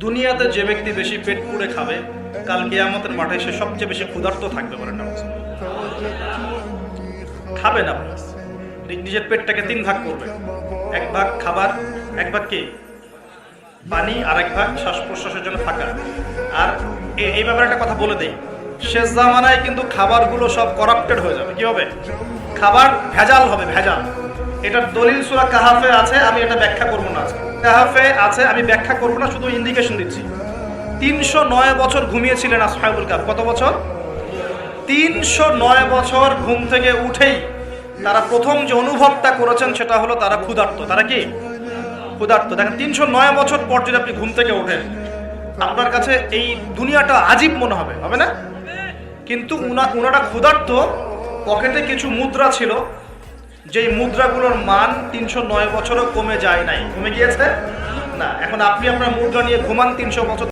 দুনিয়াতে যে ব্যক্তি বেশি পেট পুড়ে খাবে কাল কিয়ামতের মাঠে সে সবচেয়ে বেশি ক্ষুধার্ত থাকবে বলেন না? খাবে না, নিজের পেটটাকে তিন ভাগ করবে, এক ভাগ খাবার, এক ভাগ কি পানি, আর এক ভাগ শ্বাস প্রশ্বাসের জন্য থাকা। আর এই ব্যাপারে একটা কথা বলে দেই, শেষ জামানায় কিন্তু খাবারগুলো সব করাপ্টেড হয়ে যাবে। কি হবে? খাবার ভেজাল হবে, ভেজাল। এটার দলিল সূরা কাহাফে আছে, আমি এটা ব্যাখ্যা করবো না আজকে। কাহাফে আছে, আমি ব্যাখ্যা করবো না, শুধু ইন্ডিকেশন দিচ্ছি। 309 বছর ঘুমিয়েছিলেন আসহাবুল কাহফ। কত বছর? 309 বছর ঘুম থেকে উঠেই তারা প্রথম যে অনুভবটা করেছেন সেটা হলো তারা ক্ষুধার্ত। তারা কি ক্ষুধার্ত? দেখেন, 309 বছর পর যদি আপনি ঘুম থেকে ওঠেন, আপনার কাছে এই দুনিয়াটা আজীব মনে হবে, হবে না? কিন্তু উনারা ক্ষুধার্ত, পকেটে কিছু মুদ্রা ছিল, যেই মুদ্রাগুলোর মান 309 বছরও কমে যায় নাই। কমে গিয়েছে না? এখন আপনি আপনার মুদ্রা নিয়ে ঘুমান 300 বছর।